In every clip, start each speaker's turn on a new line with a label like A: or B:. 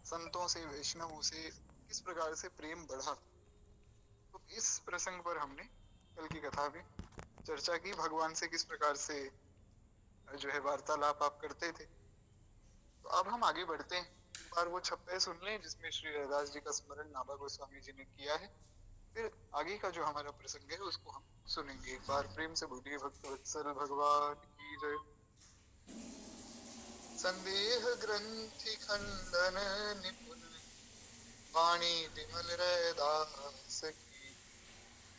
A: संतों से, वैष्णवों से किस प्रकार से प्रेम बढ़ा। तो इस प्रसंग पर हमने कल की कथा में चर्चा की, भगवान से किस प्रकार से जो है वार्तालाप आप करते थे। तो अब हम आगे बढ़ते हैं, एक बार वो छप्पे सुन लें जिसमें श्री रैदास जी का स्मरण नाभा गोस्वामी जी ने किया है, फिर आगे का जो हमारा प्रसंग है उसको हम सुनेंगे। एक बार प्रेम से बोलिए भक्त वत्सल भगवान की जय। संदेह ग्रंथि खंडन निपुण, वाणी विमल रैदास की,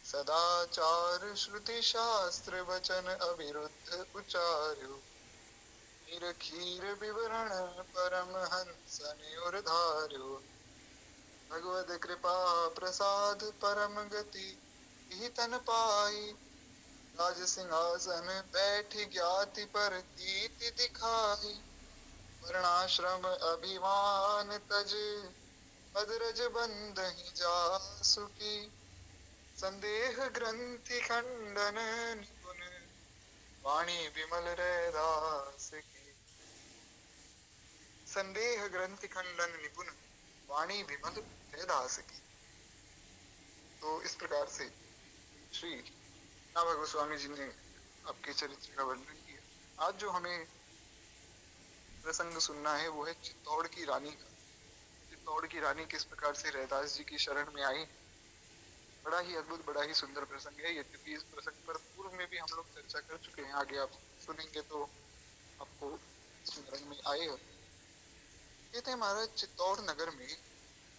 A: सदाचार श्रुति शास्त्र वचन अविरुद्ध उचार्यो, निरखीर विवरण परम हंस ने धार्यो, भगवद कृपा प्रसाद परम गति इहि तन पाई, राज सिंहासन बैठ ज्ञाति पर रीति दिखाई, वर्णाश्रम अभिमान तज अदरज बंधहि जासु की, संदेह ग्रंथि खंडन निपुण, वाणी विमल रैदास की। संदेह ग्रंथि खंडन निपुण, वाणी विमल रैदास की। तो इस प्रकार से श्री नाभा गोस्वामी जी ने आपके चरित्र का वर्णन किया। आज जो हमें प्रसंग सुनना है वो है चित्तौड़ की रानी का। चित्तौड़ की रानी किस प्रकार से रैदास जी की शरण में आई। बड़ा ही अद्भुत, बड़ा ही सुंदर प्रसंग है। यद्यपि इस प्रसंग पर पूर्व में भी हम लोग चर्चा कर चुके हैं, आगे आप सुनेंगे तो आपको स्मरण में आएगा। कहते हैं महाराज, चित्तौड़ नगर में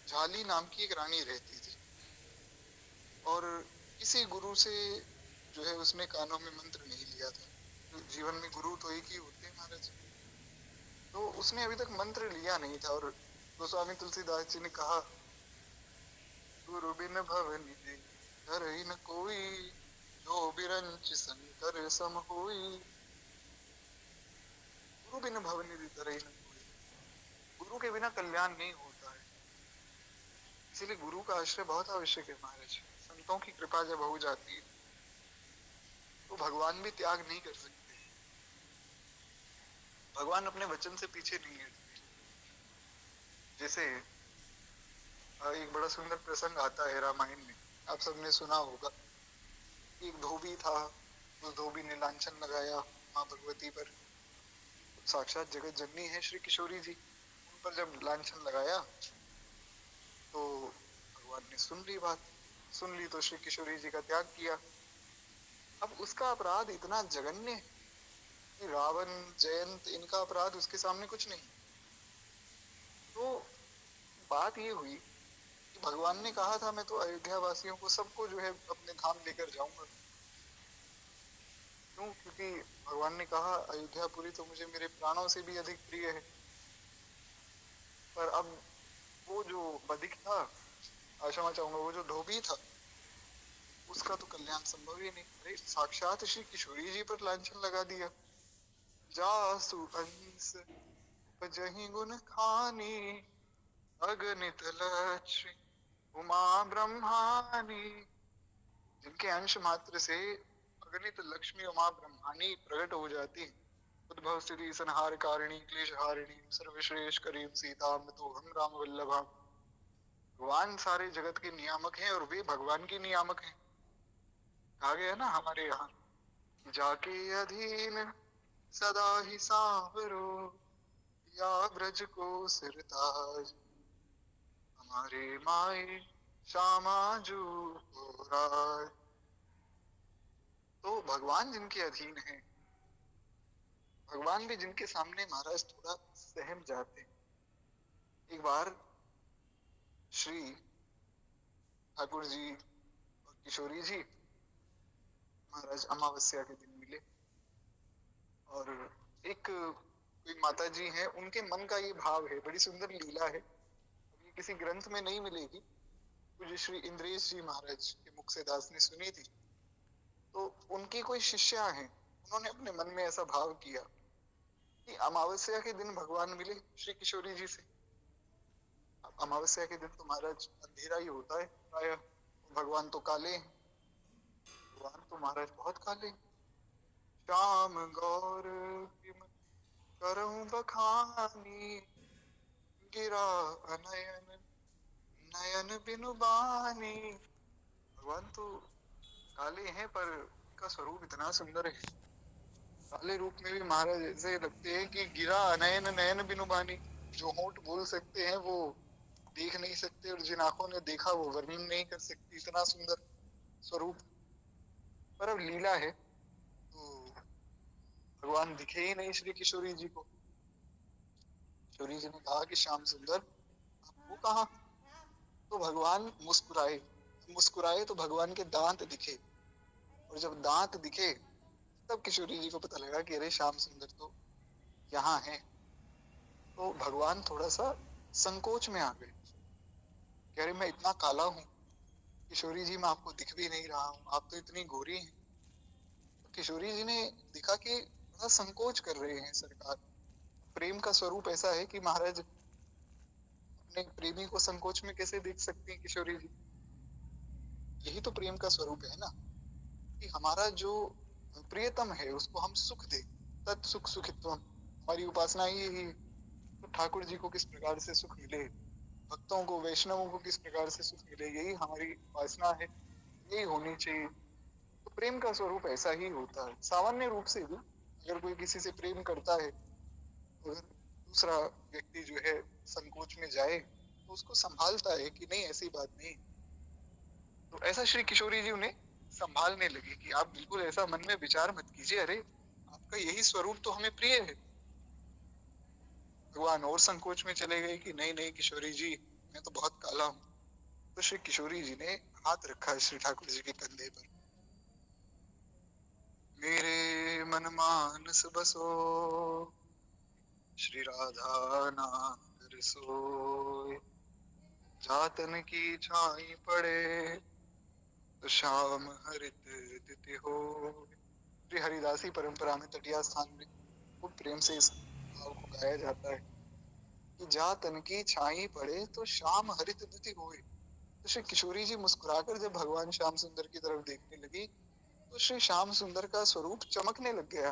A: झाली नाम की एक रानी रहती थी, और किसी गुरु से जो है उसने कानों में मंत्र नहीं लिया था। तो जीवन में गुरु तो एक ही होते हैं महाराज, तो उसने अभी तक मंत्र लिया नहीं था। और गोस्वामी तुलसीदास जी ने कहा, गुरु बिन भव निधि धरहि न कोई, जो बिरंच शंकर सम होई, गुरु बिन भव निधि धरहि न कोई। गुरु के बिना कल्याण नहीं होता है, इसीलिए गुरु का आश्रय बहुत आवश्यक है महाराज। संतों की कृपा जब हो जाती है तो भगवान भी त्याग नहीं कर सकते, भगवान अपने वचन से पीछे नहीं हटते। जैसे एक बड़ा सुंदर प्रसंग आता है रामायण में, आप सबने सुना होगा। एक धोबी था, उस धोबी ने लांछन लगाया माँ भगवती पर। साक्षात जगत जननी है श्री किशोरी जी, उन पर जब लांछन लगाया तो भगवान ने सुन ली बात, सुन ली तो श्री किशोरी जी का त्याग किया। अब उसका अपराध इतना जघन्य है कि रावण, जयंत, इनका अपराध उसके सामने कुछ नहीं। तो बात ये हुई कि भगवान ने कहा था मैं तो अयोध्या वासियों को सबको जो है अपने धाम लेकर जाऊंगा। क्यों? क्योंकि भगवान ने कहा अयोध्यापुरी तो मुझे मेरे प्राणों से भी अधिक प्रिय है। पर अब वो जो बधिक था, क्षमा चाहूंगा, वो जो धोबी था, उसका तो कल्याण संभव ही नहीं। अरे साक्षात श्री किशोरी जी पर लांछन लगा दिया, जासु अंस उपजहि गुण खानी, अगणित लक्ष्मी उमा ब्रह्मानी। जिनके अंश मात्र से अगणित लक्ष्मी उमा ब्रह्मानी प्रकट हो जाती है। उद्भव स्थिति संहार कारिणी क्लेश हारिणी, सर्वश्रेष्ठ करीम सीता तो हम राम वल्लभा। भगवान सारे जगत के नियामक हैं और वे भगवान के नियामक हैं। कहा गया ना हमारे यहाँ, जाके अधीन सदा ही सांवरो, या ब्रज को सिरताज, हमारे माए श्यामा जू को राज। तो भगवान जिनके अधीन है, भगवान भी जिनके सामने महाराज थोड़ा सहम जाते हैं। एक बार श्री ठाकुर जी और किशोरी जी महाराज अमावस्या के दिन मिले, और एक कोई माता जी हैं, उनके मन का ये भाव है, बड़ी सुंदर लीला है, ये किसी ग्रंथ में नहीं मिलेगी। पूज्य श्री इंद्रेश जी महाराज के मुख से दास ने सुनी थी। तो उनकी कोई शिष्या हैं, उन्होंने अपने मन में ऐसा भाव किया कि अमावस्या के दिन भगवान मिले श्री किशोरी जी से। अब अमावस्या के दिन तो महाराज अंधेरा ही होता है प्रायः, भगवान तो काले हैं, भगवान तो महाराज बहुत काले हैं। श्याम गौर करऊं बखानी, गिरा अनयन नयन बिनु बानी। भगवान तो काले हैं पर उनका स्वरूप इतना सुंदर है। काले रूप में भी महाराज ऐसे लगते हैं कि गिरा अनयन नयन बिनु बानी। जो होंठ बोल सकते हैं वो देख नहीं सकते, और जिन आंखों ने देखा वो वर्णन नहीं कर सकती, इतना सुंदर स्वरूप। पर अब लीला है तो भगवान दिखे ही नहीं श्री किशोरी जी को। किशोरी जी ने कहा कि श्याम सुंदर आप हो कहाँ? तो भगवान मुस्कुराए। मुस्कुराए तो भगवान के दांत दिखे, और जब दांत दिखे तब किशोरी जी को पता लगा कि अरे श्याम सुंदर तो यहाँ है। तो भगवान थोड़ा सा संकोच में आ गए। कह रहे मैं इतना काला हूँ किशोरी जी, मैं आपको दिख भी नहीं रहा हूँ, आप तो इतनी गोरी हैं। तो किशोरी जी ने दिखा कि बड़ा संकोच कर रहे हैं सरकार। प्रेम का स्वरूप ऐसा है कि महाराज अपने प्रेमी को संकोच में कैसे देख सकती हैं किशोरी जी? यही तो प्रेम का स्वरूप है ना, कि हमारा जो प्रियतम है उसको हम सुख दे। तत् सुख सुखित्वम, हमारी उपासना ही यही है। तो ठाकुर जी को किस प्रकार से सुख मिले, भक्तों को वैष्णवों को किस प्रकार से सुख मिले, यही हमारी उपासना है, यही होनी चाहिए। तो प्रेम का स्वरूप ऐसा ही होता है। सामान्य रूप से भी अगर कोई किसी से प्रेम करता है, अगर दूसरा व्यक्ति जो है संकोच में जाए तो उसको संभालता है कि नहीं ऐसी बात नहीं। तो ऐसा श्री किशोरी जी उन्हें संभालने लगे कि आप बिल्कुल ऐसा मन में विचार मत कीजिए, अरे आपका यही स्वरूप तो हमें प्रिय है। भगवान और संकोच में चले गए कि नहीं नहीं किशोरी जी, मैं तो बहुत काला हूँ। तो श्री किशोरी जी ने हाथ रखा श्री ठाकुर जी के कंधे पर। मेरे मन मानस बसो श्री राधा नागर सोय। जातन की छाई पड़े तो श्याम हरित दिति हो। श्री हरिदासी परंपरा में तटिया स्थान में खूब प्रेम से इस भाव को गाया जाता है कि जा तन की छाई पड़े तो श्याम हरित दिति होए। तो श्री किशोरी जी मुस्कुराकर जब भगवान श्याम सुंदर की तरफ देखने लगी तो श्री श्याम सुंदर का स्वरूप चमकने लग गया।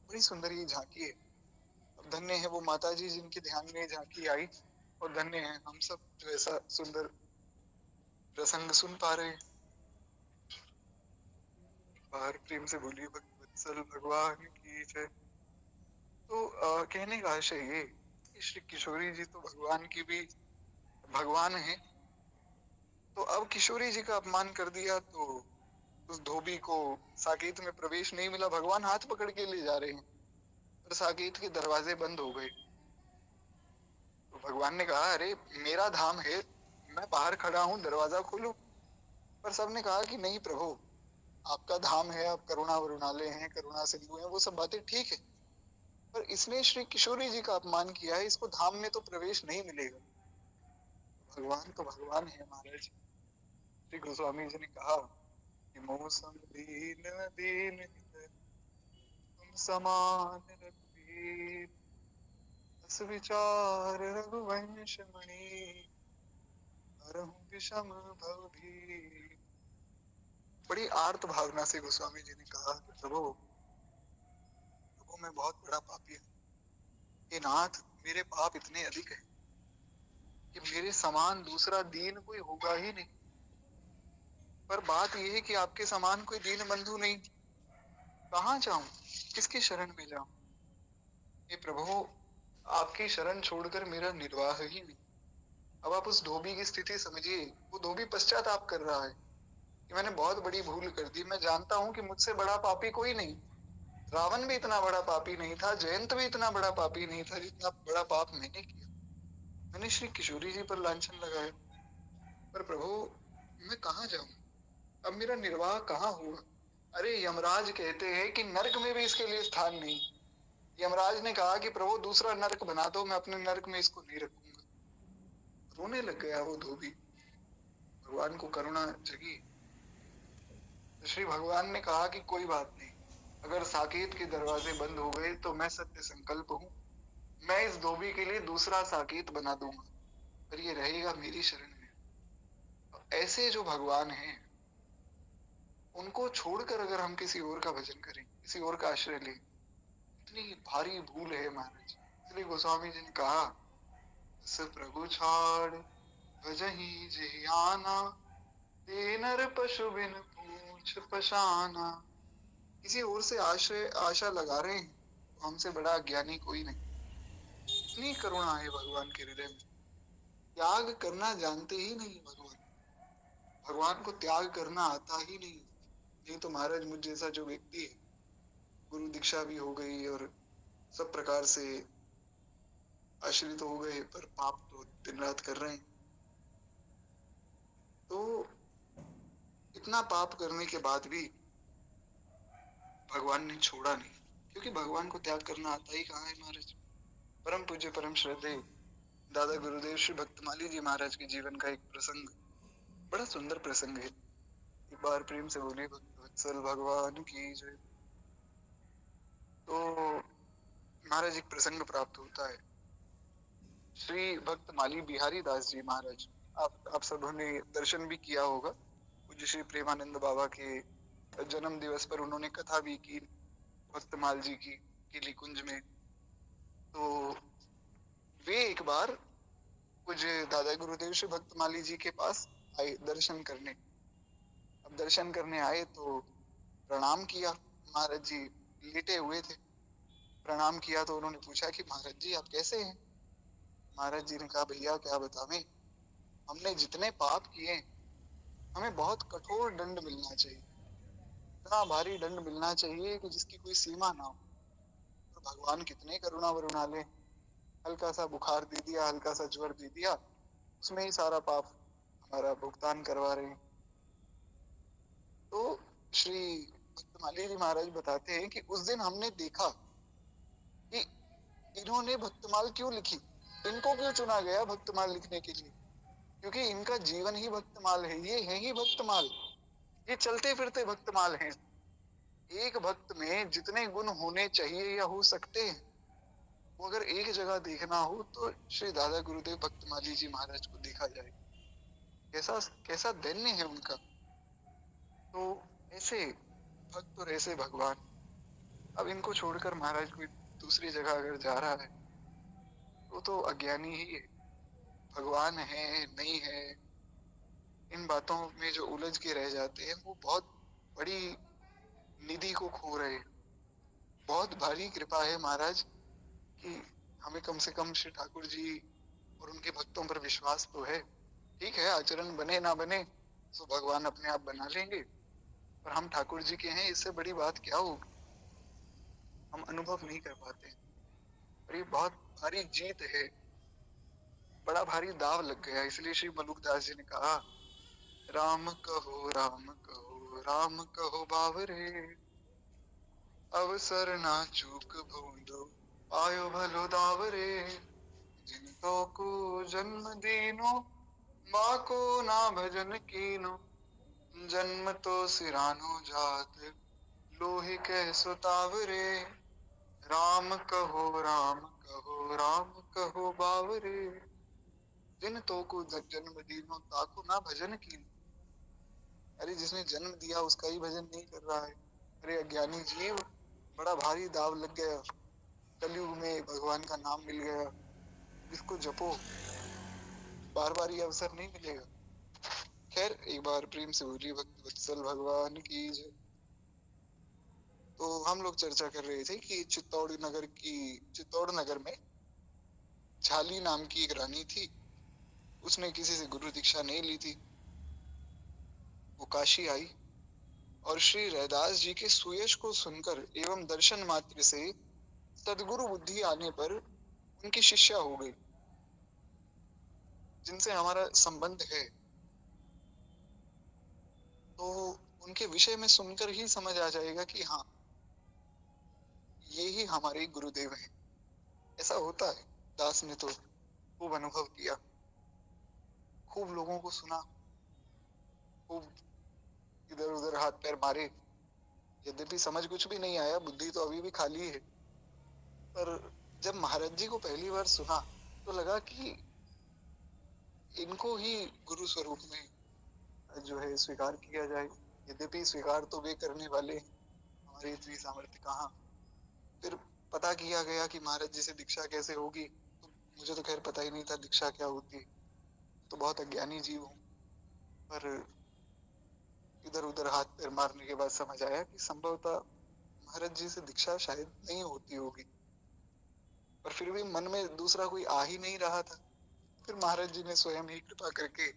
A: बड़ी सुंदर ये झांकी है। अब धन्य है वो माता जी जिनके ध्यान में झांकी आई, और धन्य है हम सब जो ऐसा सुंदर प्रसंग सुन पा रहे हैं। बाहर प्रेम से बोलिए भक्त वत्सल भगवान की जय। तो कहने का आशय ये कि श्री किशोरी जी तो भगवान की भी भगवान है। तो अब किशोरी जी का अपमान कर दिया तो उस धोबी को साकेत में प्रवेश नहीं मिला। भगवान हाथ पकड़ के ले जा रहे हैं और साकेत के दरवाजे बंद हो गए। तो भगवान ने कहा अरे मेरा धाम है, मैं बाहर खड़ा हूँ, दरवाजा खोलो। पर सबने कहा कि नहीं प्रभु, आपका धाम है, आप करुणा वरुणालय हैं, करुणा सिंधु हैं, वो सब बातें ठीक है, पर इसने श्री किशोरी जी का अपमान किया है, इसको धाम में तो प्रवेश नहीं मिलेगा। भगवान तो भगवान है महाराज। श्री गोस्वामी जी ने कहा कि मौसम दीन दीन हित तुम समान रघुवीर। अस विचार रघुवंश मणि हरहु विषम भव भीर। बड़ी आर्त भावना से गोस्वामी जी ने कहा कि प्रभु प्रभु मैं बहुत बड़ा पापी हूँ। हे नाथ मेरे पाप इतने अधिक है कि मेरे समान दूसरा दीन कोई होगा ही नहीं। पर बात यह है कि आपके समान कोई दीन बंधु नहीं। कहाँ जाऊं, किसकी शरण में जाऊं? हे प्रभु आपकी शरण छोड़कर मेरा निर्वाह ही नहीं। अब आप उस धोबी की स्थिति समझिए। वो धोबी पश्चाताप कर रहा है कि मैंने बहुत बड़ी भूल कर दी। मैं जानता हूं कि मुझसे बड़ा पापी कोई नहीं। रावण भी इतना बड़ा पापी नहीं था, जयंत भी इतना बड़ा पापी नहीं था जितना बड़ा पाप मैंने किया। मैंने श्री किशोरी जी पर लांछन लगाया। पर प्रभु मैं कहाँ जाऊं, अब मेरा निर्वाह कहाँ हुआ? अरे यमराज कहते हैं कि नरक में भी इसके लिए स्थान नहीं। यमराज ने कहा कि प्रभु दूसरा नरक बना दो, मैं अपने नरक में इसको नहीं रखूंगा। रोने लग गया वो धोबी। भगवान को करुणा जगी तो श्री भगवान ने कहा कि कोई बात नहीं, अगर साकेत के दरवाजे बंद हो गए तो मैं सत्य संकल्प हूँ, मैं इस धोबी के लिए दूसरा साकेत बना दूंगा, पर ये रहेगा मेरी शरण में। ऐसे जो भगवान हैं उनको छोड़कर अगर हम किसी और का भजन करें, किसी और का आश्रय लें, इतनी भारी भूल है महाराज, श्री गोस्वामी जी ने कहा, बस प्रभु छाड़ भजहि जेहि आना, ते नर पशु बिन पूछ पशाना। किसी और से आश्रय आशा लगा रहे हैं तो हमसे बड़ा ज्ञानी कोई नहीं। इतनी करुणा है भगवान के हृदय में। त्याग करना जानते ही नहीं भगवान, भगवान को त्याग करना आता ही नहीं। नहीं तो महाराज मुझ जैसा जो व्यक्ति है, गुरु दीक्षा भी हो गई और सब प्रकार से आश्रित हो गए, पर पाप तो दिन रात कर रहे हैं। तो इतना पाप करने के बाद भी भगवान ने छोड़ा नहीं, क्योंकि भगवान को त्याग करना आता ही कहाँ है महाराज। परम पूज्य परम श्रद्धेय दादा गुरुदेव श्री भक्तमाली जी महाराज के जीवन का एक प्रसंग, बड़ा सुंदर प्रसंग है। एक बार प्रेम से बोले भक्त वत्सल भगवान की जय। तो महाराज एक प्रसंग प्राप्त होता है। श्री भक्त माली बिहारी दास जी महाराज, आप सबों ने दर्शन भी किया होगा। पूज्य श्री प्रेमानंद बाबा के जन्म दिवस पर उन्होंने कथा भी की भक्तमाल जी की किली कुंज में। तो वे एक बार कुछ दादा गुरुदेव श्री भक्तमाली जी के पास आए दर्शन करने। अब दर्शन करने आए तो प्रणाम किया। महाराज जी लेटे हुए थे। प्रणाम किया तो उन्होंने पूछा कि महाराज जी आप कैसे हैं। महाराज जी ने कहा, भैया क्या बतावें, हमने जितने पाप किए हमें बहुत कठोर दंड मिलना चाहिए, इतना भारी दंड मिलना चाहिए कि जिसकी कोई सीमा ना हो। तो भगवान कितने करुणा वरुणाले, हल्का सा बुखार दे दिया, हल्का सा ज्वर दे दिया, उसमें ही सारा पाप हमारा भुगतान करवा रहे हैं। तो श्री भक्तमाली जी महाराज बताते हैं कि उस दिन हमने देखा कि इन्होंने भक्तमाल क्यों लिखी, इनको क्यों चुना गया भक्तमाल लिखने के लिए, क्योंकि इनका जीवन ही भक्तमाल है। ये है ही भक्तमाल, ये चलते फिरते भक्तमाल हैं। एक भक्त में जितने गुण होने चाहिए या हो सकते हैं, वो अगर एक जगह देखना हो तो श्री दादा गुरुदेव भक्तमाली जी महाराज को देखा जाए। कैसा कैसा धन्य है उनका। तो ऐसे भक्त और ऐसे भगवान, अब इनको छोड़कर महाराज कोई दूसरी जगह अगर जा रहा है तो अज्ञानी ही है। भगवान है नहीं है, इन बातों में जो उलझ के रह जाते हैं वो बहुत बड़ी निधि को खो रहे हैं। बहुत भारी कृपा है महाराज कि हमें कम से कम श्री ठाकुर जी और उनके भक्तों पर विश्वास तो है। ठीक है, आचरण बने ना बने तो भगवान अपने आप बना लेंगे, पर हम ठाकुर जी के हैं, इससे बड़ी बात क्या होगी। हम अनुभव नहीं कर पाते हैं। और ये बहुत भारी जीत है, बड़ा भारी दाव लग गया। इसलिए श्री मलुकदास जी ने कहा, राम कहो राम कहो राम कहो बावरे, अवसर ना चूक भूंदो पायो भलो दावरे, जिन तो को जन्म दीनो माँ को ना भजन कीनो, जन्म तो सिरानो जात लोहे कह सुतावरे, राम कहो राम कहो राम कहो बावरे, जिन तो को जन्म दीनो ताको ना भजन कीनो। अरे जिसने जन्म दिया उसका ही भजन नहीं कर रहा है। अरे अज्ञानी जीव, बड़ा भारी दाव लग गया। कलयुग में भगवान का नाम मिल गया, इसको जपो, बार बार ये अवसर नहीं मिलेगा। खैर एक बार प्रेम से बोलिए भक्त वत्सल भगवान की जय। तो हम लोग चर्चा कर रहे थे कि चित्तौड़ नगर में झाली नाम की एक रानी थी। उसने किसी से गुरु दीक्षा नहीं ली थी। वो काशी आई और श्री रैदास जी के सुयश को सुनकर एवं दर्शन मात्र से सदगुरु बुद्धि आने पर उनकी शिष्या हो गई। जिनसे हमारा संबंध है तो उनके विषय में सुनकर ही समझ आ जाएगा कि हाँ ये ही हमारे गुरुदेव हैं। ऐसा होता है। दास ने तो खूब अनुभव किया, खूब लोगों को सुना, खूब इधर उधर हाथ पैर मारे। यद्यपि समझ कुछ भी नहीं आया, बुद्धि तो अभी भी खाली है। पर जब महाराज जी को पहली बार सुना तो लगा कि इनको ही गुरु स्वरूप में जो है स्वीकार किया जाए। यद्यपि स्वीकार तो वे करने वाले हैं, हमारी इतनी सामर्थ्य कहाँ। फिर पता किया गया कि महाराज जी से दीक्षा कैसे होगी। तो मुझे तो खैर पता ही नहीं था दीक्षा क्या होती है, तो बहुत अज्ञानी जीव हूँ। पर इधर उधर हाथ पैर मारने के बाद समझ आया कि संभवतः महाराज जी से दीक्षा शायद नहीं होती होगी। पर फिर भी मन में दूसरा कोई आ ही नहीं रहा था। फिर महाराज जी ने स्वयं ही कृपा करके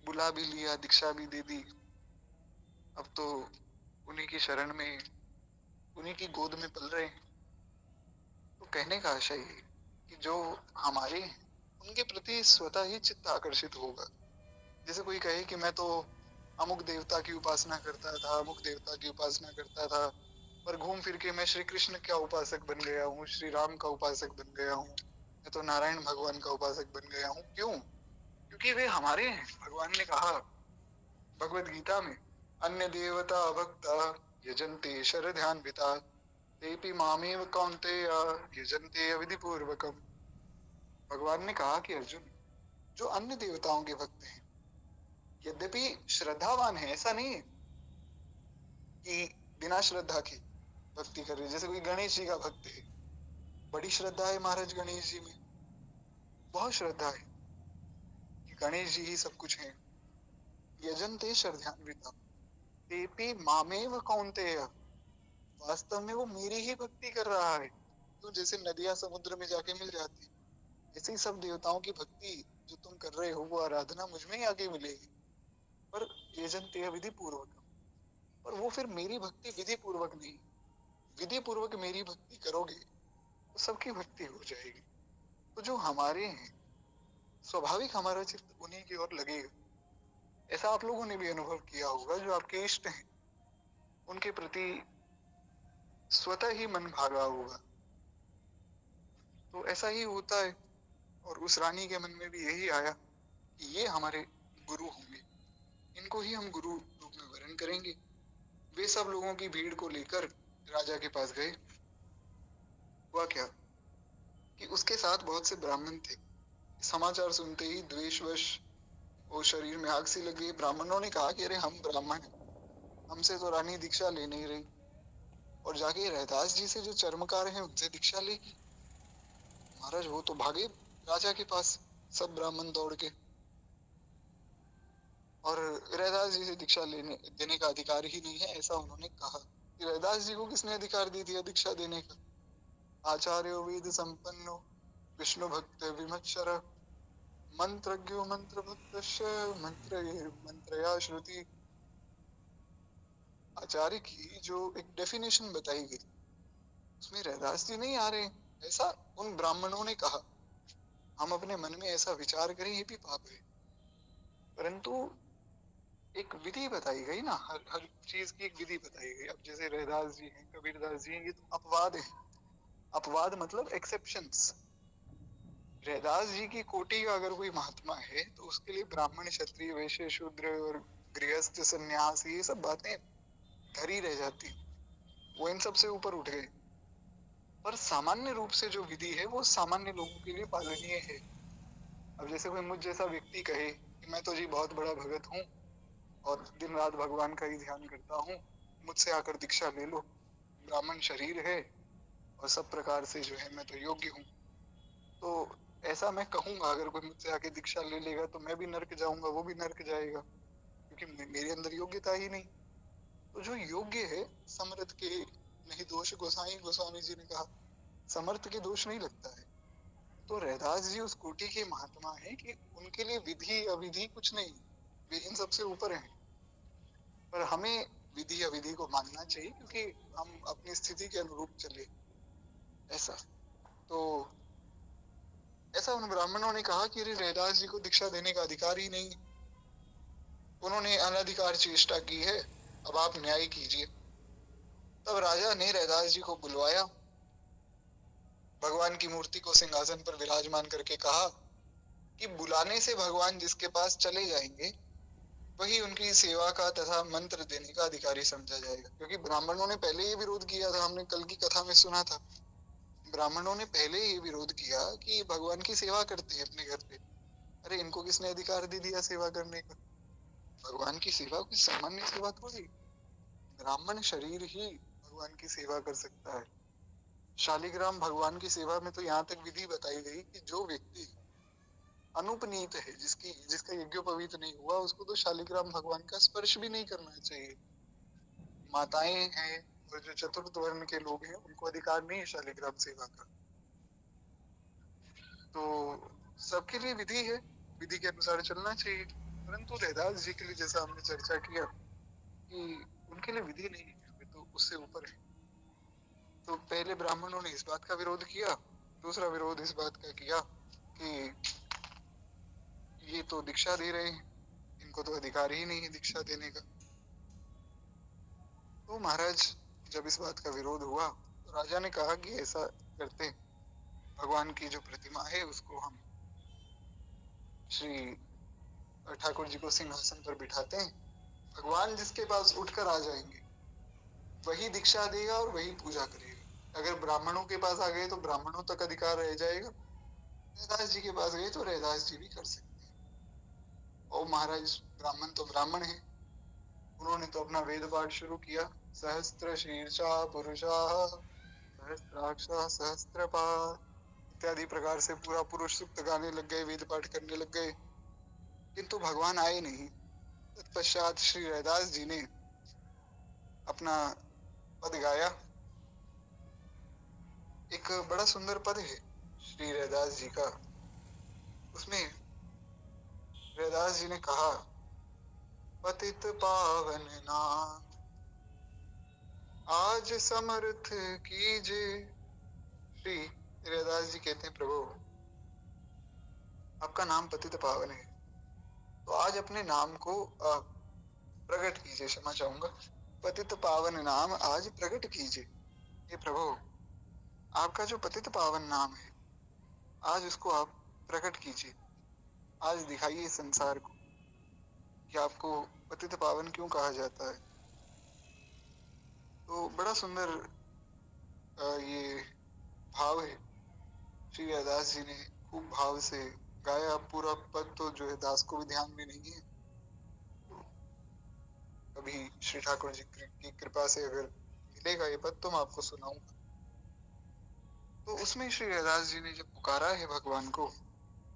A: बुला भी लिया, दीक्षा भी दे दी। अब तो उन्हीं की शरण में, उन्हीं की गोद में पल रहे हैं। तो कहने का आशय ये कि जो हमारे हैं उनके प्रति स्वतः ही चित्त आकर्षित होगा। जैसे कोई कहे कि मैं तो अमुक देवता की उपासना करता था, अमुक देवता की उपासना करता था, पर घूम फिर के मैं श्री कृष्ण का उपासक बन गया हूँ, श्री राम का उपासक बन गया हूँ, मैं तो नारायण भगवान का उपासक बन गया हूँ। क्यों? क्योंकि वे हमारे हैं। भगवान ने कहा भगवत गीता में, अन्य देवता भक्ता यजन्ते शरध्यान्विता तेपि मामेव कौन्तेय यजन्ते अविधि पूर्वकम। भगवान ने कहा कि अर्जुन, जो अन्य देवताओं के भक्त हैं, यद्यपि श्रद्धावान है, ऐसा नहीं है कि बिना श्रद्धा के भक्ति कर रहे। जैसे कोई गणेश जी का भक्त है, बड़ी श्रद्धा है महाराज गणेश जी में, बहुत श्रद्धा है कि गणेश जी ही सब कुछ है। यजन्ते शरधान्विता तेपि मामेव कौन्तेय, वास्तव में वो मेरी ही भक्ति कर रहा है। तो जैसे नदियां समुद्र में जाके मिल जाती है, ऐसे ही सब देवताओं की भक्ति जो तुम कर रहे हो वो आराधना मुझ में ही आगे मिलेगी। पर यजन्ते विधि पूर्वक, पर वो फिर मेरी भक्ति विधि पूर्वक नहीं, विधि पूर्वक मेरी भक्ति करोगे तो सबकी भक्ति हो जाएगी। तो जो हमारे हैं स्वाभाविक हमारा चित्त उन्हीं की ओर लगेगा। ऐसा आप लोगों ने भी अनुभव किया होगा, जो आपके इष्ट हैं उनके प्रति स्वतः ही मन भागा होगा। तो ऐसा ही होता है। और उस रानी के मन में भी यही आया कि ये हमारे गुरु होंगे, इनको ही हम गुरु रूप में वरण करेंगे। वे सब लोगों की भीड़ को लेकर राजा के पास गए। हुआ क्या कि उसके साथ बहुत से ब्राह्मण थे। समाचार सुनते ही द्वेषवश वो शरीर में आग सी लगी। ब्राह्मणों ने कहा कि अरे हम ब्राह्मण हैं, हमसे तो रानी दीक्षा ले नहीं रही, और जाके रहदास जी से जो चर्मकार हैं उनसे दीक्षा लेगी। महाराज वो तो भागे राजा के पास, सब ब्राह्मण दौड़ के, और रहदास जी से दीक्षा लेने देने का अधिकार ही नहीं है, ऐसा उन्होंने कहा। कि रहदास जी को किसने अधिकार दे दिया दीक्षा देने का? आचार्यो वेद संपन्नो विष्णु भक्त विमत्सर मंत्रज्ञो मंत्र भक्त मंत्र मंत्रया श्रुति। आचार्य की जो एक डेफिनेशन बताई गई उसमें रहदास जी नहीं आ रहे, ऐसा उन ब्राह्मणों ने कहा। हम अपने मन में ऐसा विचार करें ये भी पाप है, परंतु एक विधि बताई गई ना, हर हर चीज की एक विधि बताई गई। अब जैसे रहदास जी हैं, कबीरदास जी हैं, ये तो अपवाद है। अपवाद मतलब एक्सेप्शंस। रहदास जी की कोटि का अगर कोई महात्मा है तो उसके लिए ब्राह्मण क्षत्रिय वैश्य शूद्र और गृहस्थ सन्यास ये सब बातें धरी रह जाती, वो इन सब से ऊपर उठ गए। पर सामान्य रूप से जो विधि है वो सामान्य लोगों के लिए पालनीय है। अब जैसे कोई मुझ जैसा व्यक्ति कहे कि मैं तो जी बहुत बड़ा भगत हूँ और दिन रात भगवान का ही ध्यान करता हूँ, मुझसे आकर दीक्षा ले लो, ब्राह्मण शरीर है और सब प्रकार से जो है मैं तो योग्य हूँ। तो ऐसा मैं कहूंगा, अगर कोई मुझसे आके दीक्षा ले लेगा तो मैं भी नर्क जाऊंगा, वो भी नर्क जाएगा, क्योंकि मेरे अंदर योग्यता ही नहीं। तो जो योग्य है, समर्थ के नहीं दोष, गोसाई गोस्वामी जी ने कहा समर्थ के दोष नहीं लगता है। तो रहदास जी उस कोटि के महात्मा है कि उनके लिए विधि अविधि कुछ नहीं, वे इन सबसे ऊपर हैं। पर हमें विधि अविधि को मानना चाहिए क्योंकि हम अपनी स्थिति के अनुरूप चले, ऐसा। तो ऐसा उन ब्राह्मणों ने कहा कि अरे रहदास जी को दीक्षा देने का अधिकार ही नहीं, उन्होंने अनधिकार चेष्टा की है, अब आप न्याय कीजिए। तब राजा ने रहदास जी को बुलवाया, भगवान की मूर्ति को सिंहासन पर विराजमान करके कहा कि बुलाने से भगवान जिसके पास चले जाएंगे वही उनकी सेवा का तथा मंत्र देने का अधिकारी समझा जाएगा। क्योंकि ब्राह्मणों ने पहले ये विरोध किया था, हमने कल की कथा में सुना था। ब्राह्मणों ने पहले ये विरोध किया कि भगवान की सेवा करते हैं अपने घर पे, अरे इनको किसने अधिकार दे दिया सेवा करने का? भगवान की सेवा कोई सामान्य सेवा थोड़ी, ब्राह्मण शरीर ही भगवान की सेवा कर सकता है। शालिग्राम भगवान की सेवा में तो यहाँ तक विधि बताई गई कि जो व्यक्ति अनुपनीत है, जिसका यज्ञोपवीत नहीं हुआ, उसको तो शालिग्राम भगवान का स्पर्श भी नहीं करना चाहिए। माताएं हैं और जो चतुर्थ वर्ण के लोग हैं उनको अधिकार नहीं है शालिग्राम सेवा का। तो सबके लिए विधि है, विधि के अनुसार चलना चाहिए। परंतु रैदास जी के लिए जैसा हमने चर्चा किया कि उनके लिए विधि नहीं है, वे तो उससे ऊपर है। तो पहले ब्राह्मणों ने इस बात का विरोध किया, दूसरा विरोध इस बात का किया कि ये तो दीक्षा दे रहे हैं, इनको तो अधिकार ही नहीं है दीक्षा देने का। तो महाराज जब इस बात का विरोध हुआ तो राजा ने कहा कि ऐसा करते हैं, भगवान की जो प्रतिमा है उसको हम श्री ठाकुर जी को सिंहासन पर बिठाते हैं, भगवान जिसके पास उठकर आ जाएंगे वही दीक्षा देगा और वही पूजा करेगा। अगर ब्राह्मणों के पास आ गए तो ब्राह्मणों तक अधिकार रह जाएगा, रैदास जी के पास गए तो रैदास जी भी कर सकते हैं। और महाराज ब्राह्मण तो ब्राह्मण है, उन्होंने तो अपना वेद पाठ शुरू किया। सहस्त्र शीर्षा पुरुषा सहस्त्राक्षा सहस्त्रपाद इत्यादि प्रकार से पूरा पुरुष सूक्त गाने लग गए, वेद पाठ करने लग गए, किंतु भगवान आए नहीं। तत्पश्चात श्री रैदास जी ने अपना पद गाया। एक बड़ा सुंदर पद है श्री रैदास जी का, उसमें रैदास जी ने कहा, पतित पावन नाम आज समर्थ कीजे। श्री रैदास जी कहते हैं, प्रभु आपका नाम पतित पावन है, तो आज अपने नाम को प्रकट कीजिए, क्षमा चाहूंगा, पतित पावन नाम आज प्रकट कीजिए। ये प्रभु आपका जो पतित पावन नाम है आज उसको आप प्रकट कीजिए, आज दिखाइए संसार को कि आपको पतित पावन क्यों कहा जाता है। तो बड़ा सुंदर ये भाव है, श्री रैदास जी ने खूब भाव से गाया। पूरा पद तो जो है दास को भी ध्यान में नहीं है, तो कभी श्री ठाकुर जी की कृपा से अगर मिलेगा ये पद तो मैं आपको सुनाऊंगा। तो उसमें श्री रैदास जी ने जब पुकारा है भगवान को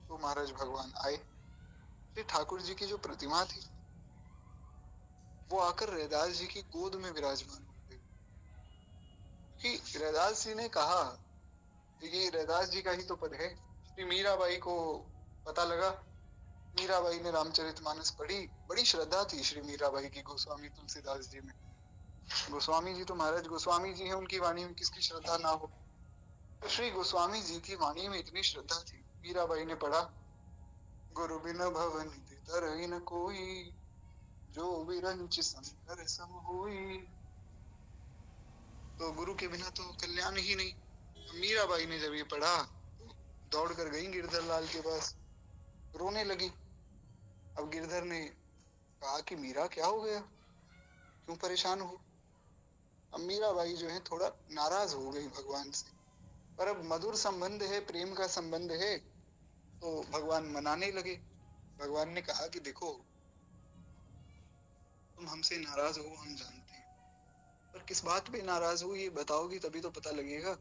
A: तो महाराज भगवान आए। श्री ठाकुर जी की जो प्रतिमा थी वो आकर रैदास जी की गोद में विराजमान हो गई। कि रैदास जी ने कहा, ये रैदास जी का ही तो पद है। श्री मीराबाई को पता लगा, मीराबाई ने रामचरितमानस पढ़ी, बड़ी श्रद्धा थी श्री मीराबाई की गोस्वामी तुलसीदास जी में। गोस्वामी जी तो महाराज गोस्वामी जी हैं, उनकी वाणी में किसकी श्रद्धा ना हो। तो श्री गोस्वामी जी की वाणी में इतनी श्रद्धा थी, मीराबाई ने पढ़ा, गुरु बिन भवन तरहि न कोई, जो विरंच शंकर सम होई। तो गुरु के बिना तो कल्याण ही नहीं। मीराबाई ने जब ये पढ़ा तो दौड़ कर गई गिरधर लाल के पास, रोने लगी। अब गिरधर ने कहा कि मीरा क्या हो गया, क्यों परेशान हो। अब मीराबाई जो है थोड़ा नाराज हो गई भगवान से, पर अब मधुर संबंध है, प्रेम का संबंध है, तो भगवान मनाने लगे। भगवान ने कहा कि देखो तुम हमसे नाराज हो हम जानते हैं, पर किस बात पे नाराज हो ये बताओगी तभी तो पता लगेगा।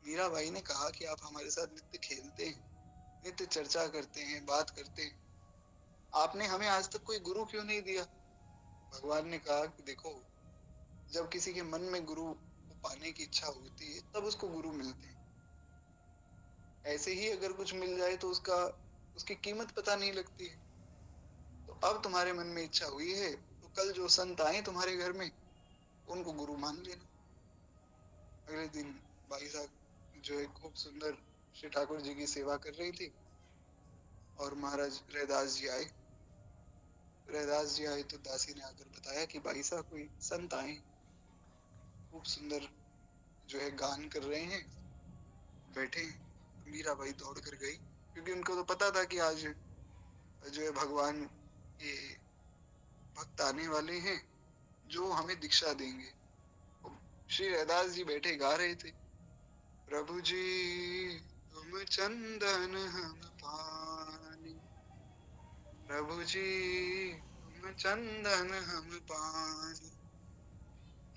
A: मीराबाई ने कहा कि आप हमारे साथ नित्य खेलते हैं, नित्य चर्चा करते हैं, बात करते हैं, आपने हमें आज तक कोई गुरु क्यों नहीं दिया। भगवान ने कहा कि देखो जब किसी के मन में गुरु को पाने की इच्छा होती है तब उसको गुरु मिलते हैं, ऐसे ही अगर कुछ मिल जाए तो उसकी कीमत पता नहीं लगती है। तो अब तुम्हारे मन में इच्छा हुई है तो कल जो संत आए तुम्हारे घर में उनको गुरु मान लेना। अगले दिन भाई साहब जो है खूब सुंदर श्री ठाकुर जी की सेवा कर रही थी और महाराज रैदास जी आए। रैदास जी आए तो दासी ने आकर बताया कि भाई साहब कोई संत आए, खूब सुंदर जो है गान कर रहे हैं, बैठे। मीराबाई दौड़ कर गई क्योंकि उनको तो पता था कि आज जो है भगवान के भक्त आने वाले हैं जो हमें दीक्षा देंगे। श्री रैदास जी बैठे गा रहे थे, प्रभु जी तुम चंदन हम पानी, प्रभु जी तुम चंदन हम पानी,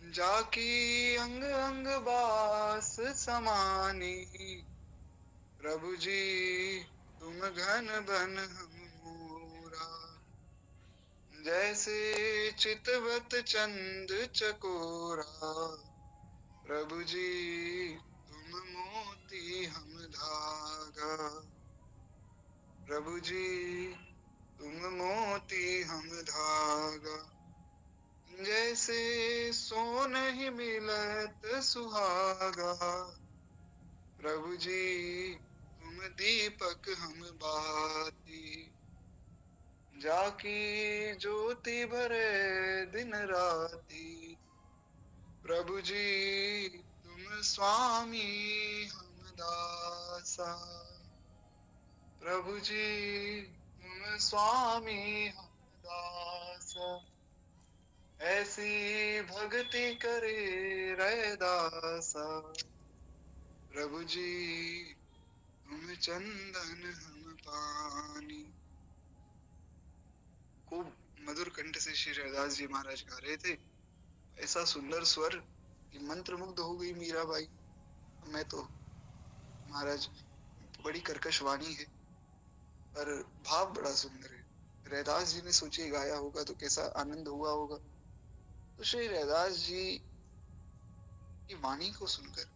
A: जाकी अंग अंग बास समानी, प्रभु जी तुम घन बन हम मोरा। जैसे चितवत चंद चकोरा, प्रभु जी तुम मोती हम धागा। प्रभु जी तुम मोती हम धागा। जैसे सोन ही मिलत सुहागा, प्रभु जी तुम दीपक हम बाती। जाकी ज्योति भरे दिन राती, प्रभु जी तुम स्वामी हम दासा। प्रभु जी तुम स्वामी हम दासा। ऐसी भक्ति करे रैदासा, प्रभु जी तुम चंदन हम पानी। खूब मधुर कंठ से श्री रैदास जी महाराज गा रहे थे। ऐसा सुंदर स्वर कि मंत्रमुग्ध हो गई मीराबाई। मैं तो महाराज बड़ी कर्कश वाणी है पर भाव बड़ा सुंदर है। रैदास जी ने सोचिए गाया होगा तो कैसा आनंद हुआ होगा। तो श्री रैदास जी की वाणी को सुनकर,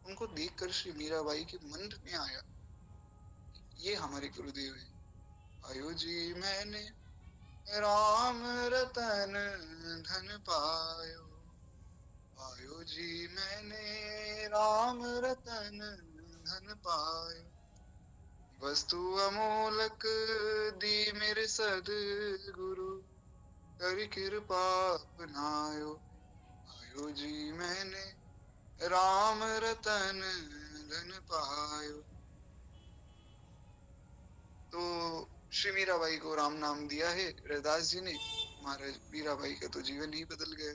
A: उनको देखकर श्री मीराबाई के मन में आया ये हमारे गुरुदेव है। आयो जी मैंने राम रतन धन पायो, आयो जी मैंने राम रतन धन पायो। वस्तु अमोलक दी मेरे सदगुरु, कर कृपा अपनायो। आयो जी मैंने राम रतन धन पायो। तो श्री मीराबाई को राम नाम दिया है रैदास जी ने। महाराज मीराबाई का तो जीवन ही बदल गया।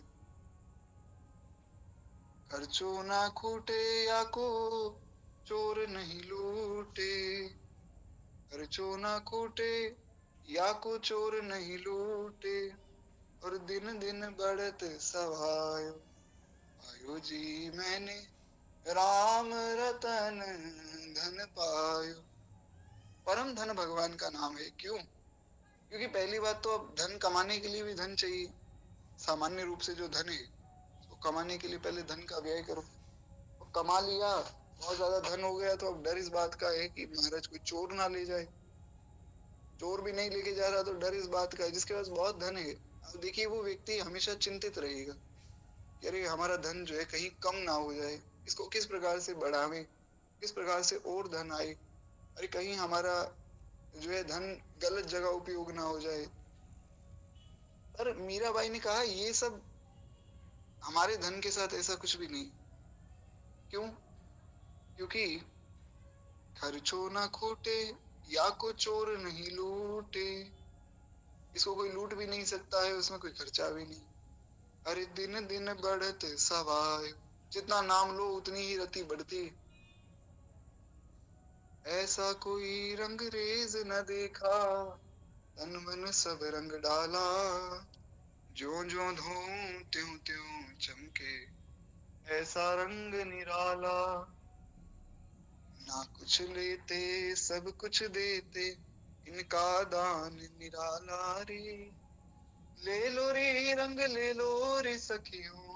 A: खर्चो ना खूटे या को चोर नहीं लूटे, खर्चो ना खूटे या को चोर नहीं लूटे, और दिन दिन बढ़त सवायो। आयो जी मैंने राम रतन धन पायो। परम धन भगवान का नाम है। क्यों? क्योंकि पहली बात तो अब धन कमाने के लिए भी धन चाहिए। सामान्य रूप से जो धन है तो कमाने के लिए पहले धन का व्यय करो। और कमा लिया, बहुत ज्यादा धन हो गया तो अब डर इस बात का है कि महाराज कोई चोर ना ले जाए। चोर भी नहीं लेके जा रहा तो डर इस बात का है। जिसके पास बहुत धन है, अब देखिए वो व्यक्ति हमेशा चिंतित रहेगा कि अरे हमारा धन जो है कहीं कम ना हो जाए, इसको किस प्रकार से बढ़ावे, किस प्रकार से और धन आए, अरे कहीं हमारा जो है धन गलत जगह उपयोग ना हो जाए। पर मीराबाई ने कहा ये सब हमारे धन के साथ ऐसा कुछ भी नहीं। क्यों? क्योंकि खर्चो ना खोटे या को चोर नहीं लूटे, इसको कोई लूट भी नहीं सकता है, उसमें कोई खर्चा भी नहीं। अरे दिन दिन बढ़त सवाय, जितना नाम लो उतनी ही रति बढ़ती। ऐसा कोई रंग रेज न देखा, तन मन सब रंग डाला, ज्यों ज्यों धोऊं त्यों त्यों चमके, ऐसा रंग निराला। ना कुछ लेते सब कुछ देते, इनका दान निराला रे। ले लो रे रंग ले लो रे सखियों,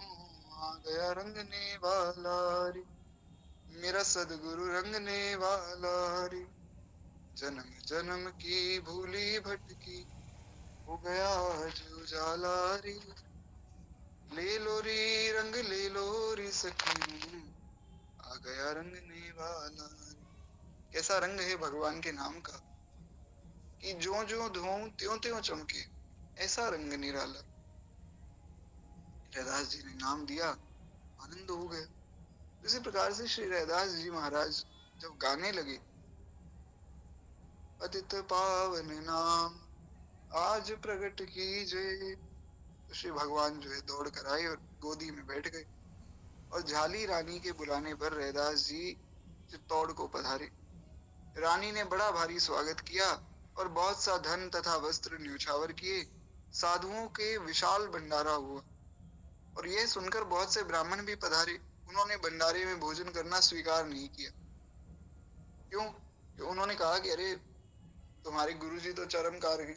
A: आ गया रंगने वाला रे, मेरा सदगुरु रंगने वाला रे। जन्म जन्म की भूली भटकी, हो गया आज उजाला रे। ले लो रे रंग ले लो रे सखियों, आ गया रंगने वाला रे। कैसा रंग है भगवान के नाम का कि ज्यों ज्यों धोऊं त्यों त्यों चमके, ऐसा रंग निराला। रैदास जी ने नाम दिया, आनंद हो गया। इसी प्रकार से श्री रैदास जी महाराज जब गाने लगे, पतित पावन नाम आज प्रकट कीजिए, तो श्री भगवान जो है दौड़ कर आए और गोदी में बैठ गए। और झाली रानी के बुलाने पर रैदास जी चित्तौड़ को पधारे। रानी ने बड़ा भारी स्वागत किया और बहुत सा धन तथा वस्त्र न्योछावर किए। साधुओं के विशाल भंडारा हुआ। और यह सुनकर बहुत से ब्राह्मण भी पधारे। उन्होंने भंडारे में भोजन करना स्वीकार नहीं किया। क्यों? कि उन्होंने कहा कि अरे तुम्हारे गुरुजी तो चरम कार हैं,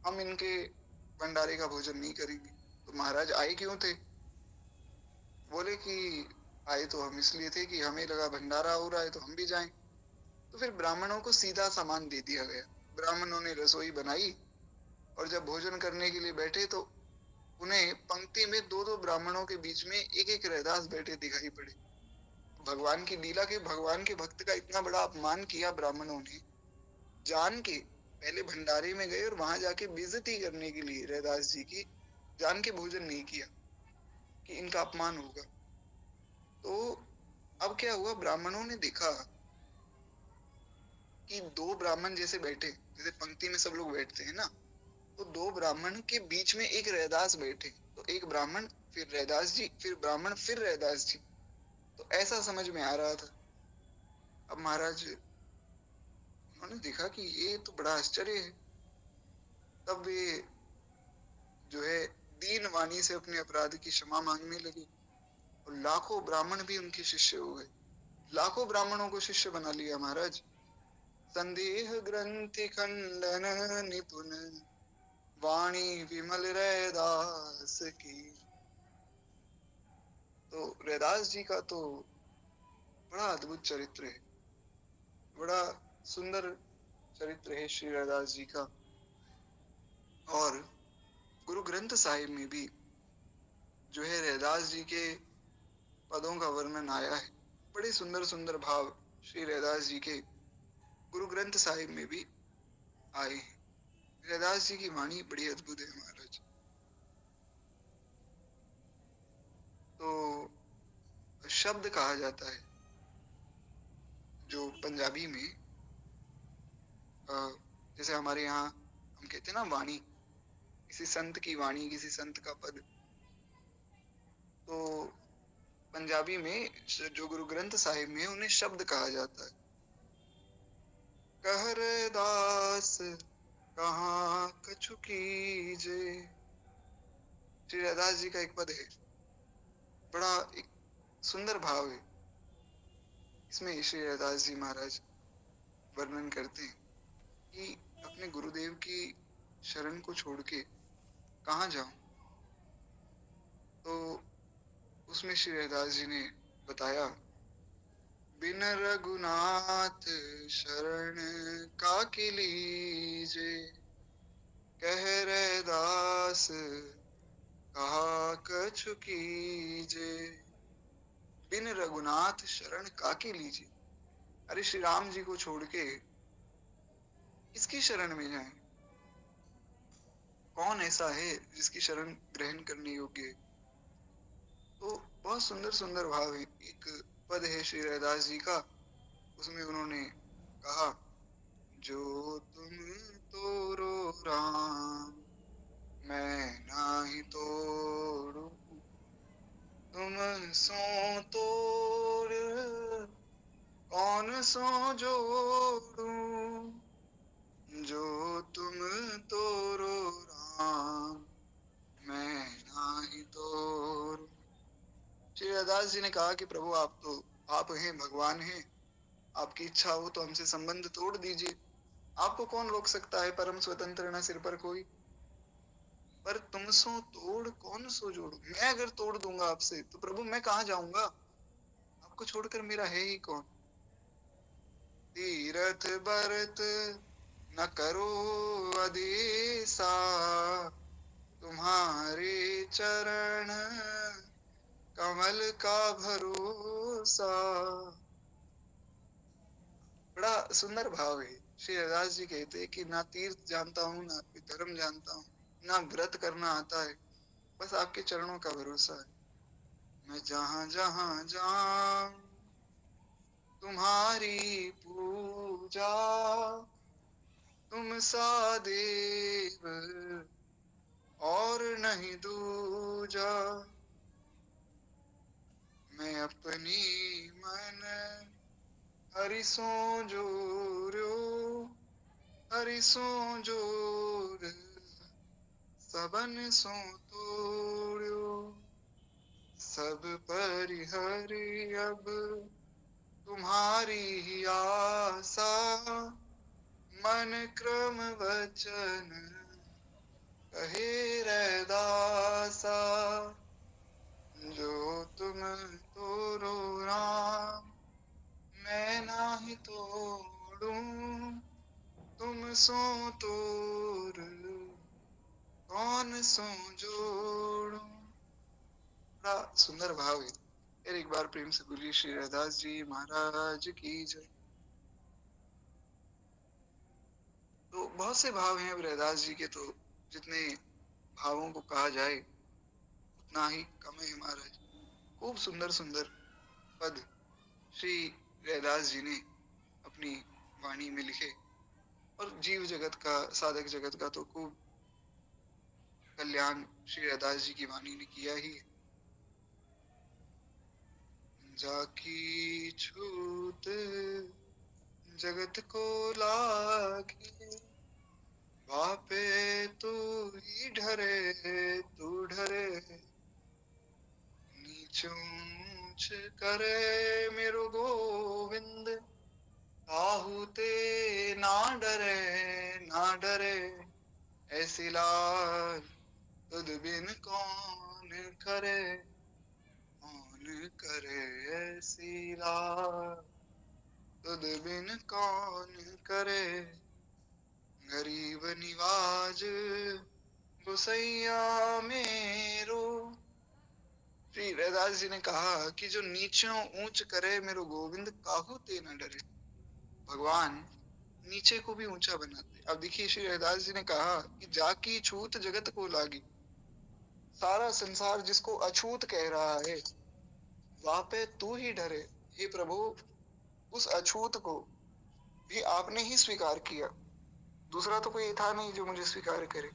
A: हम इनके भंडारे का भोजन नहीं करेंगे। तो महाराज आए क्यों थे? बोले कि आए तो हम इसलिए थे कि हमें लगा भंडारा हो रहा है तो हम भी जाएं। तो फिर ब्राह्मणों को सीधा सामान दे दिया गया। ब्राह्मणों ने रसोई बनाई और जब भोजन करने के लिए बैठे तो उन्हें पंक्ति में दो दो ब्राह्मणों के बीच में एक एक रैदास बैठे दिखाई पड़े। भगवान की लीला के भगवान के भक्त का इतना बड़ा अपमान किया ब्राह्मणों ने, जान के पहले भंडारे में गए और वहां जाके बेइज्जती करने के लिए रैदास जी की जान के भोजन नहीं किया कि इनका अपमान होगा। तो अब क्या हुआ, ब्राह्मणों ने देखा कि दो ब्राह्मण जैसे बैठे, जैसे पंक्ति में सब लोग बैठते हैं ना, तो दो ब्राह्मण के बीच में एक रैदास बैठे। तो एक ब्राह्मण फिर रैदास जी, फिर ब्राह्मण फिर रैदास जी। तो ऐसा समझ में आ रहा था। अब महाराज उन्होंने देखा कि ये तो बड़ा आश्चर्य है। तब वे जो है दीन वाणी से अपने अपराध की क्षमा मांगने लगे और लाखों ब्राह्मण भी उनके शिष्य हो गए। लाखों ब्राह्मणों को शिष्य बना लिया महाराज। संदेह ग्रंथि खंडन निपुण वाणी विमल रैदास की। तो रैदास जी का तो बड़ा अद्भुत चरित्र है, बड़ा सुंदर चरित्र है श्री रैदास जी का। और गुरु ग्रंथ साहिब में भी जो है रैदास जी के पदों का वर्णन आया है। बड़े सुंदर सुंदर भाव श्री रैदास जी के गुरु ग्रंथ साहिब में भी आए हैं। रैदास जी की वाणी बड़ी अद्भुत है महाराज। तो शब्द कहा जाता है जो पंजाबी में जैसे हमारे यहाँ हम कहते हैं ना वाणी, किसी संत की वाणी, किसी संत का पद। तो पंजाबी में जो गुरु ग्रंथ साहिब में उन्हें शब्द कहा जाता है। कहर दास कहाँ कछु कीजे। श्री रैदास जी का एक पद है, बड़ा एक सुंदर भाव है। इसमें श्री रैदास जी महाराज वर्णन करते हैं कि अपने गुरुदेव की शरण को छोड़ के कहाँ जाऊं। तो उसमें श्री रैदास जी ने बताया, बिन रघुनाथ शरण काके लीजे, कह रैदास कहा कछु कीजे। बिन रघुनाथ शरण काके लीजे। अरे श्री राम जी को छोड़ के किसकी शरण में जाएं? कौन ऐसा है जिसकी शरण ग्रहण करने योग्य है? तो बहुत सुंदर सुंदर भाव है। एक पद है श्री रैदास जी का, उसमें उन्होंने कहा, जो तुम तोरो राम मैं नाही तोड़ू, तुम सो तोड़ कौन सो जोड़ू, जो तुम तोरो राम मैं नाही तोड़ू। श्री रैदास जी ने कहा कि प्रभु आप हैं, भगवान हैं, आपकी इच्छा हो तो हमसे संबंध तोड़ दीजिए। आपको कौन रोक सकता है, परम स्वतंत्र न सिर पर कोई। पर तुम सो तोड़ कौन सो जोड़ू, मैं अगर तोड़ दूंगा आपसे तो प्रभु मैं कहाँ जाऊंगा, आपको छोड़कर मेरा है ही कौन। तीरथ बरत न करो अदेसा, तुम्हारे चरण कमल का भरोसा। बड़ा सुंदर भाव है। श्री रैदास जी कहते हैं कि ना तीर्थ जानता हूँ, ना कोई धर्म जानता हूँ, ना व्रत करना आता है, बस आपके चरणों का भरोसा है। मैं जहां जहां जाऊं तुम्हारी पूजा, तुम सा देव और नहीं दूजा। मैं अपनी मन हरि सो जोर्यो, हरि सो जोर सबन सो तोड़्यो। सब परिहरि अब तुम्हारी ही आशा, मन क्रम वचन कहे रैदासा। जो तुम तोरो राम, मैं नाही तोड़ूं, तुम सो तोड़ कौन सो जोड़ूं। बड़ा सुंदर भाव है। फिर एक बार प्रेम से बोलिए श्री रैदास जी महाराज की जय। तो बहुत से भाव हैं अब रैदास जी के, तो जितने भावों को कहा जाए उतना ही कम है महाराज। खूब सुंदर सुंदर पद श्री रैदास जी ने अपनी वाणी में लिखे, और जीव जगत का, साधक जगत का तो खूब कल्याण श्री रैदास जी की वाणी ने किया ही है। जाकी छूत जगत को लागी, वापे तू ही ढरे, तू ढरे नीच ऊंच करे मेरो गोविंद, काहू ते ना डरे, ना डरे ऐसी लाज तुद बिन कौन करे, कौन करे ऐसी लाज तुद बिन कौन करे। गरीब निवाज गुसैया मेरो। श्री रैदास जी ने कहा कि जो नीचों ऊंच करे मेरो गोविंद, काहू ते न डरे। भगवान नीचे को भी ऊंचा बनाते। अब देखिए श्री रैदास जी ने कहा कि जाकी छूत जगत को लागी, सारा संसार जिसको अछूत कह रहा है, वहां पे तू ही डरे। हे प्रभु, उस अछूत को भी आपने ही स्वीकार किया, दूसरा तो कोई था नहीं जो मुझे स्वीकार करे।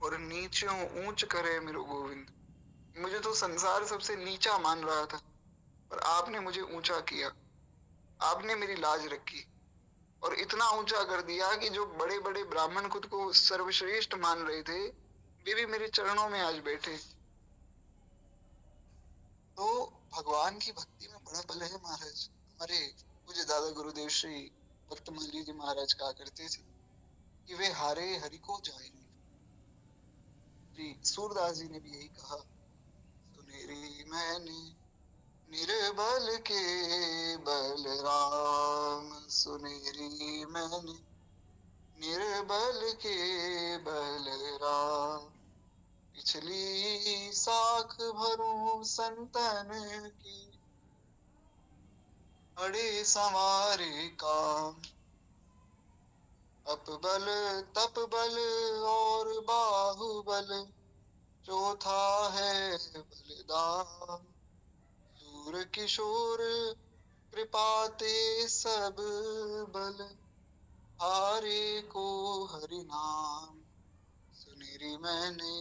A: और नीचों ऊंच करे मेरो गोविंद, मुझे तो संसार सबसे नीचा मान रहा था, पर आपने मुझे ऊंचा किया, आपने मेरी लाज रखी और इतना ऊंचा कर दिया कि जो बड़े बड़े ब्राह्मण खुद को सर्वश्रेष्ठ मान रहे थे, वे भी मेरे चरणों में आज बैठे। तो भगवान की भक्ति में बड़ा बल है महाराज। हमारे पूज्य दादा गुरुदेव श्री भक्तमाली जी महाराज कहा करते थे कि वे हारे हरि को जाएंगे। श्री सूरदास जी ने भी यही कहा, सुनेरी मैंने निर्बल के बलराम, सुनेरी मैंने निर्बल के बलराम, पिछली साख भरूं संतन की, अड़े संवारे काम। अपबल तप बल और बाहुबल, चौथा है बलिदान। सूर किशोर कृपाते सब बल, हारे को हरि नाम। सुनेरी मैंने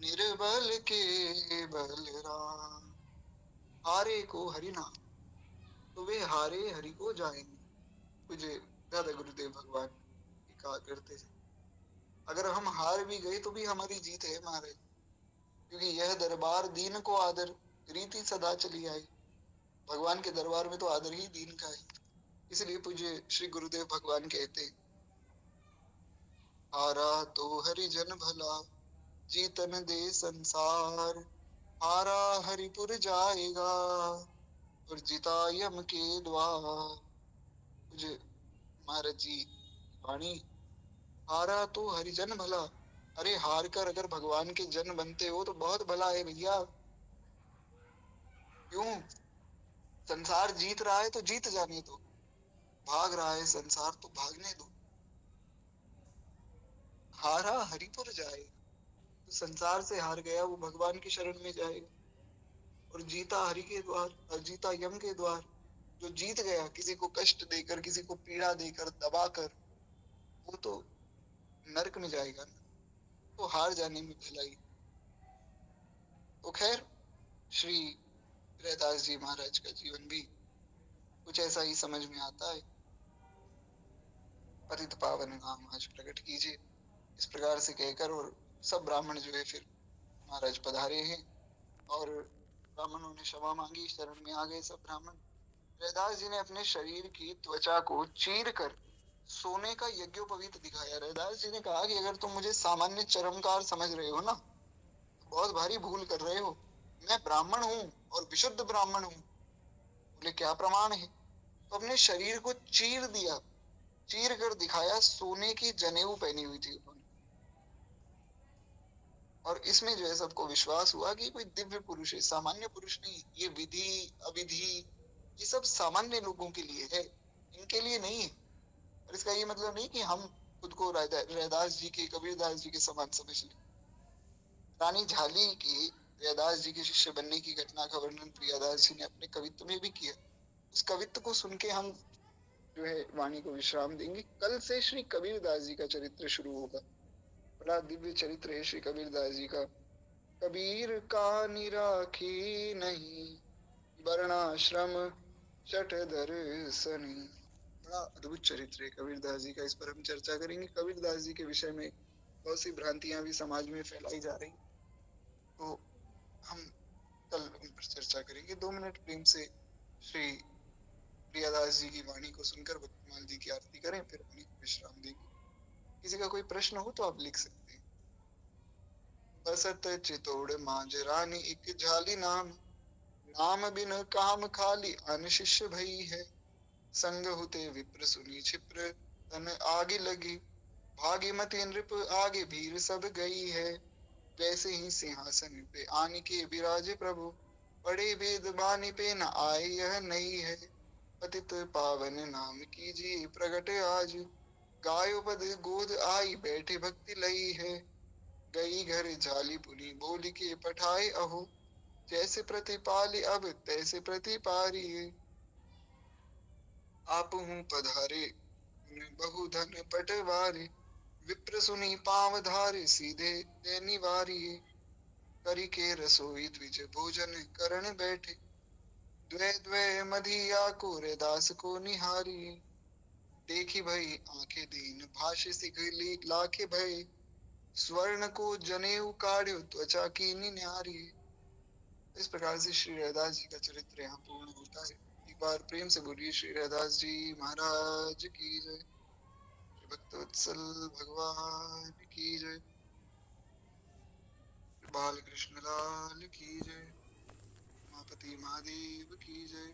A: निर्बल के बलराम, हारे को हरि नाम। तो वे हारे हरि को जाएंगे। मुझे दादा गुरुदेव भगवान कहा करते थे, अगर हम हार भी गए तो भी हमारी जीत है महाराज, क्योंकि यह दरबार दीन को आदर, रीति सदा चली आई। भगवान के दरबार में तो आदर ही दीन का है। इसलिए पूज्य श्री गुरुदेव भगवान कहते हैं, हारा तो हरिजन भला, जीतन दे संसार। हारा हरिपुर जाएगा और जीता यम के द्वार। मुझे महाराज जी वाणी, हारा तो हरिजन भला। अरे हार कर अगर भगवान के जन बनते हो तो बहुत भला है भैया। क्यों? संसार जीत रहा है तो जीत जाने दो, भाग रहा है संसार तो भागने दो। हारा हरिपुर जाएगा, तो संसार से हार गया वो भगवान की शरण में जाएगा। और जीता हरि के द्वार, और जीता यम के द्वार। जो जीत गया किसी को कष्ट देकर, किसी को पीड़ा देकर, दबाकर, वो तो नरक में जाएगा ना। तो हार जाने में भलाई। तो खैर श्री रैदास जी महाराज का जीवन भी कुछ ऐसा ही समझ में आता है। पतित पावन नाम आज प्रकट कीजिए, इस प्रकार से कहकर, और सब ब्राह्मण जो है फिर महाराज पधारे हैं। और ब्राह्मणों ने क्षमा मांगी, शरण में आ गए सब ब्राह्मण। रैदास जी ने अपने शरीर की त्वचा को चीर कर सोने का यज्ञोपवीत दिखाया। रैदास जी ने कहा कि अगर तुम मुझे सामान्य चरमकार समझ रहे हो ना, तो बहुत भारी भूल कर रहे हो। मैं ब्राह्मण हूँ और विशुद्ध ब्राह्मण हूँ। बोले क्या प्रमाण है? तो अपने शरीर को चीर दिया, चीर कर दिखाया। सोने की जनेऊ पहनी हुई थी उन्होंने, और इसमें जो है सबको विश्वास हुआ कि कोई दिव्य पुरुष है, सामान्य पुरुष नहीं। ये विधि अविधि ये सब सामान्य लोगों के लिए है, इनके लिए नहीं है। और इसका ये मतलब नहीं कि हम खुद को रैदास जी के, कबीरदास जी के समान समझ लें। रानी झाली की रैदास जी के शिष्य बनने की घटना का वर्णन प्रियादास जी ने अपने कवित्व में भी किया। उस कवित्व को सुन के हम जो है वाणी को विश्राम देंगे। कल से श्री कबीरदास जी का चरित्र शुरू होगा। बड़ा दिव्य चरित्र है श्री कबीरदास जी का। कबीर का निराखी नहीं, वर्णाश्रम शठ दर्शनी। बड़ा अद्भुत चरित्र है कबीरदास जी का। इस पर हम चर्चा करेंगे। कबीरदास जी के विषय में बहुत सी भ्रांतियां भी समाज में फैलाई जा रही, तो हम कल उन पर चर्चा करेंगे। 2 मिनट प्रेम से श्री प्रियादास जी की वाणी को सुनकर भक्तिमाल जी की आरती करें, फिर वाणी को विश्राम देंगे। किसी का कोई प्रश्न हो तो आप लिख सकते हैं। बसत चितौड़ मांझ रानी एक झाली नाम, नाम बिन काम खाली अन शिष्य भई है। संग हुते विप्र सुनी क्षिप्र तन आगे लगी, भागीमती नृप आगे भीर सब गई है। वैसे ही सिंहासन पे आन के विराजे प्रभु, बड़े वेद बानी पे न आए यह नहीं है। पतित पावन नाम कीजिए प्रगट आज, गायो पद गोद आई बैठे भक्ति लई है। गई घर झाली पुनी बोली के पठाए अहो, जैसे प्रतिपाली अब तैसे प्रतिपारी। आप हूँ पधारे बहु धन पटवारी, विप्र सुनी पाँव धारे सीधे निवारी। करी के रसोई द्विज भोजन करण बैठे, द्वै द्वै मधिया को रे दास को निहारी। देखी भई आंखें दीन भाष्य सिखली लाखे भय, स्वर्ण को जनेऊ काढ़ो त्वचा की न्यारी। इस प्रकार से श्री रैदास जी का चरित्र यहाँ पूर्ण होता है। एक बार प्रेम से बोलिए श्री रैदास जी महाराज की जय। भक्तवत्सल भगवान की जय। बाल कृष्ण लाल की जय। उमापति महादेव की जय।